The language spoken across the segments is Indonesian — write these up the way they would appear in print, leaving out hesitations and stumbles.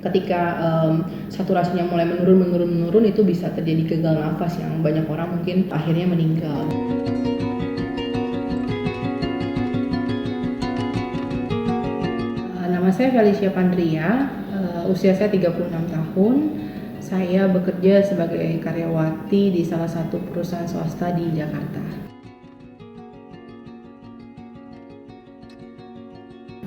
ketika saturasinya mulai menurun itu bisa terjadi gagal nafas yang banyak orang mungkin akhirnya meninggal. Nama saya Felicia Pandria, usia saya 36 tahun. Saya bekerja sebagai karyawati di salah satu perusahaan swasta di Jakarta.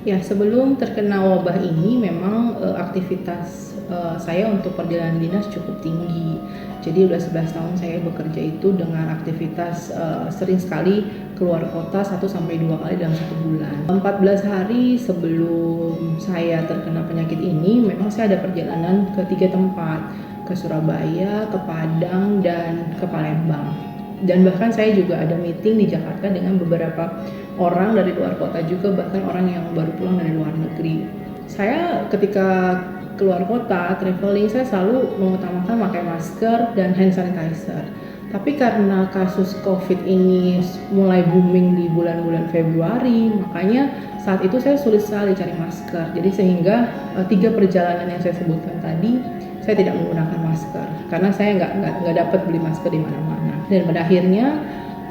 Ya, sebelum terkena wabah ini memang aktivitas saya untuk perjalanan dinas cukup tinggi. Jadi udah 11 tahun saya bekerja itu dengan aktivitas sering sekali keluar kota 1-2 kali dalam 1 bulan. 14 hari sebelum saya terkena penyakit ini memang saya ada perjalanan ke 3 tempat, ke Surabaya, ke Padang, dan ke Palembang. Dan bahkan saya juga ada meeting di Jakarta dengan beberapa orang dari luar kota juga, bahkan orang yang baru pulang dari luar negeri. Saya ketika keluar kota, traveling, saya selalu mengutamakan pakai masker dan hand sanitizer. Tapi karena kasus COVID ini mulai booming di bulan-bulan Februari, makanya saat itu saya sulit sekali cari masker. Jadi sehingga 3 perjalanan yang saya sebutkan tadi, saya tidak menggunakan masker karena saya nggak dapat beli masker di mana-mana. Dan pada akhirnya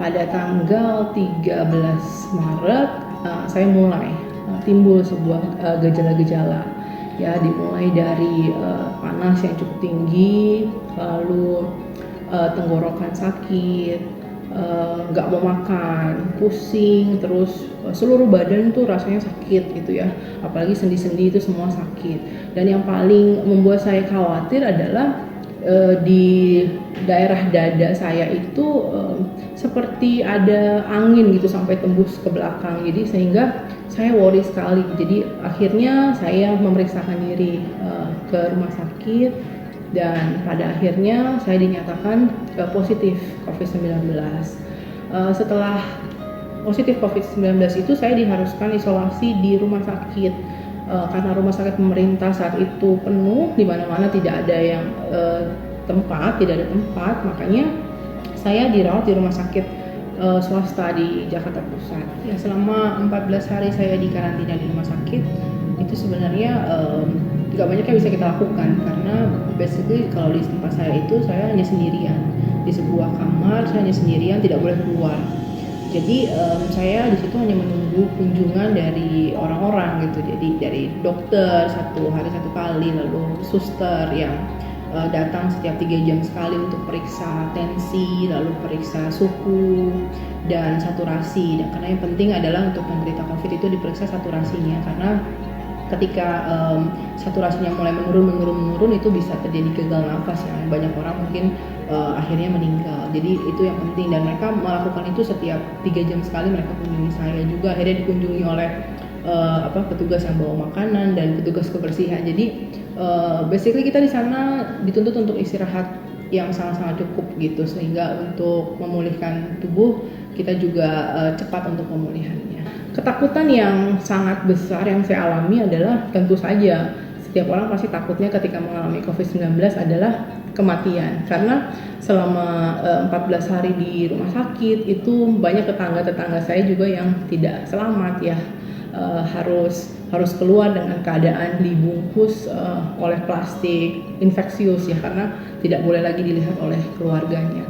pada tanggal 13 Maret saya mulai timbul sebuah gejala-gejala. Ya, dimulai dari panas yang cukup tinggi, lalu tenggorokan sakit, nggak mau makan, pusing, terus seluruh badan tuh rasanya sakit gitu ya, apalagi sendi-sendi itu semua sakit. Dan yang paling membuat saya khawatir adalah di daerah dada saya itu seperti ada angin gitu sampai tembus ke belakang, jadi sehingga saya worry sekali. Jadi akhirnya saya memeriksakan diri ke rumah sakit, dan pada akhirnya saya dinyatakan positif COVID-19. Setelah positif COVID-19 itu saya diharuskan isolasi di rumah sakit karena rumah sakit pemerintah saat itu penuh, di mana-mana tidak ada yang tidak ada tempat, makanya saya dirawat di rumah sakit swasta di Jakarta Pusat. Ya, selama 14 hari saya di karantina di rumah sakit, itu sebenarnya gak banyak yang bisa kita lakukan karena basically kalau di tempat saya itu saya hanya sendirian di sebuah kamar, saya hanya sendirian, tidak boleh keluar. Jadi saya di situ hanya menunggu kunjungan dari orang-orang gitu. Jadi dari dokter 1 hari 1 kali, lalu suster yang datang setiap 3 jam sekali untuk periksa tensi, lalu periksa suhu dan saturasi. Dan karena yang penting adalah untuk penderita COVID itu diperiksa saturasinya, karena ketika saturasinya mulai menurun itu bisa terjadi gagal nafas yang banyak orang mungkin akhirnya meninggal. Jadi itu yang penting, dan mereka melakukan itu setiap 3 jam sekali. Mereka kunjungi saya juga, akhirnya dikunjungi oleh petugas yang bawa makanan dan petugas kebersihan. Jadi basically kita di sana dituntut untuk istirahat yang sangat-sangat cukup gitu, sehingga untuk memulihkan tubuh kita juga cepat untuk pemulihannya. Ketakutan yang sangat besar yang saya alami adalah, tentu saja setiap orang pasti takutnya ketika mengalami COVID-19 adalah kematian, karena selama 14 hari di rumah sakit itu banyak tetangga-tetangga saya juga yang tidak selamat ya, harus keluar dengan keadaan dibungkus oleh plastik infeksius ya, karena tidak boleh lagi dilihat oleh keluarganya.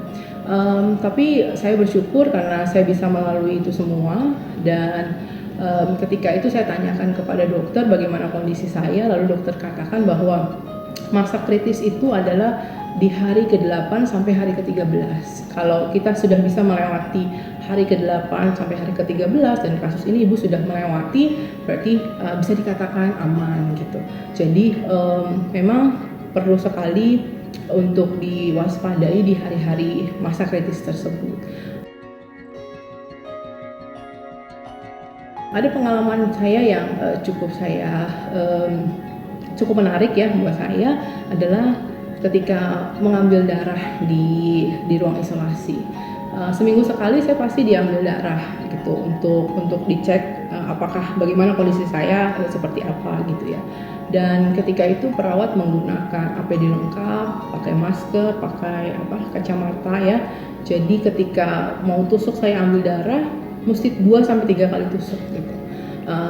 Tapi saya bersyukur karena saya bisa melalui itu semua, dan ketika itu saya tanyakan kepada dokter bagaimana kondisi saya, lalu dokter katakan bahwa masa kritis itu adalah di hari ke-8 sampai hari ke-13. Kalau kita sudah bisa melewati hari ke-8 sampai hari ke-13 dan kasus ini ibu sudah melewati, berarti bisa dikatakan aman gitu. Jadi memang perlu sekali untuk diwaspadai di hari-hari masa kritis tersebut. Ada pengalaman saya yang cukup menarik ya buat saya, adalah ketika mengambil darah di ruang isolasi. Seminggu sekali saya pasti diambil darah gitu untuk dicek bagaimana kondisi saya, seperti apa gitu ya. Dan ketika itu perawat menggunakan APD lengkap, pakai masker, pakai kacamata ya. Jadi ketika mau tusuk saya ambil darah, mesti 2-3 kali tusuk gitu.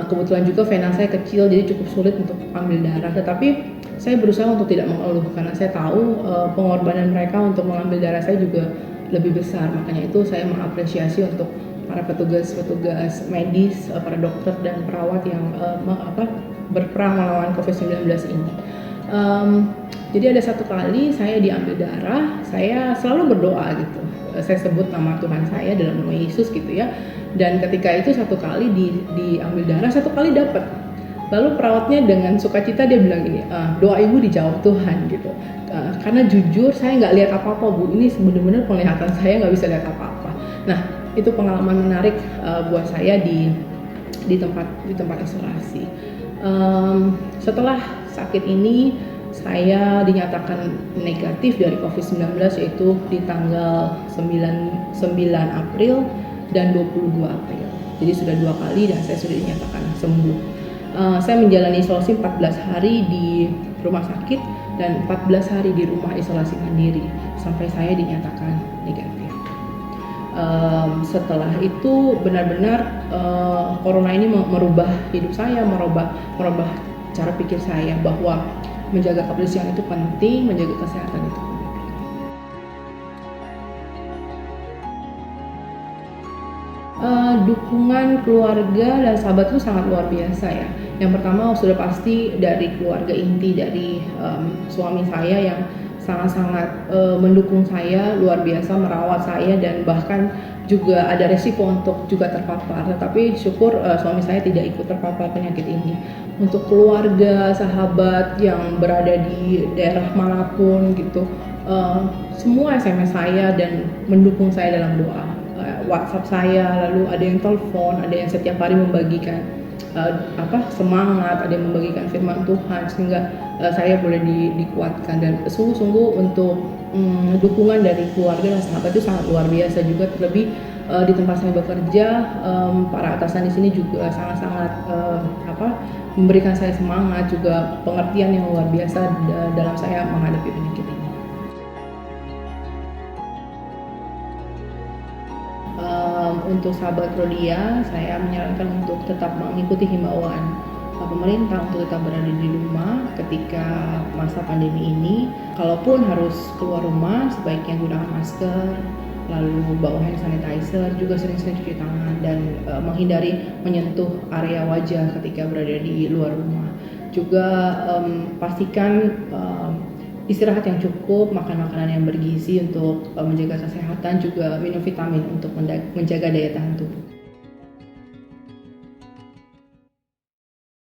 Kebetulan juga vena saya kecil, jadi cukup sulit untuk ambil darah. Tetapi saya berusaha untuk tidak mengeluh karena saya tahu pengorbanan mereka untuk mengambil darah saya juga lebih besar. Makanya itu saya mengapresiasi untuk para petugas medis, para dokter dan perawat yang berperang melawan COVID-19 ini. Jadi ada satu kali saya diambil darah, saya selalu berdoa gitu. Saya sebut nama Tuhan saya dalam nama Yesus gitu ya. Dan ketika itu satu kali diambil darah, satu kali dapat. Lalu perawatnya dengan sukacita dia bilang gini, doa ibu dijawab Tuhan gitu. Karena jujur saya nggak lihat apa-apa bu, ini benar-benar penglihatan saya nggak bisa lihat apa-apa. Nah itu pengalaman menarik buat saya di tempat isolasi. Setelah sakit ini saya dinyatakan negatif dari COVID-19 yaitu di tanggal 9 April dan 22 April. Jadi sudah 2 kali dan saya sudah dinyatakan sembuh. Saya menjalani isolasi 14 hari di rumah sakit dan 14 hari di rumah isolasi mandiri sampai saya dinyatakan negatif. Setelah itu benar-benar corona ini merubah hidup saya, merubah cara pikir saya bahwa menjaga kebersihan itu penting, menjaga kesehatan itu penting. Dukungan keluarga dan sahabat itu sangat luar biasa ya. Yang pertama sudah pasti dari keluarga inti dari suami saya yang sangat-sangat mendukung saya, luar biasa merawat saya dan bahkan juga ada resiko untuk juga terpapar. Tetapi syukur suami saya tidak ikut terpapar penyakit ini. Untuk keluarga, sahabat yang berada di daerah manapun gitu, semua SMS saya dan mendukung saya dalam doa. WhatsApp saya, lalu ada yang telepon, ada yang setiap hari membagikan semangat, ada yang membagikan firman Tuhan sehingga saya boleh dikuatkan dan sungguh-sungguh untuk dukungan dari keluarga dan sahabat itu sangat luar biasa juga. Terlebih di tempat saya bekerja, para atasan di sini juga sangat-sangat memberikan saya semangat, juga pengertian yang luar biasa dalam saya menghadapi penyakit ini. Untuk sahabat Rodia, saya menyarankan untuk tetap mengikuti himbauan pemerintah untuk tetap berada di rumah ketika masa pandemi ini. Kalaupun harus keluar rumah, sebaiknya gunakan masker, lalu bawa hand sanitizer, juga sering-sering cuci tangan dan menghindari menyentuh area wajah ketika berada di luar rumah. Juga pastikan istirahat yang cukup, makan makanan yang bergizi untuk menjaga kesehatan, juga minum vitamin untuk menjaga daya tahan tubuh.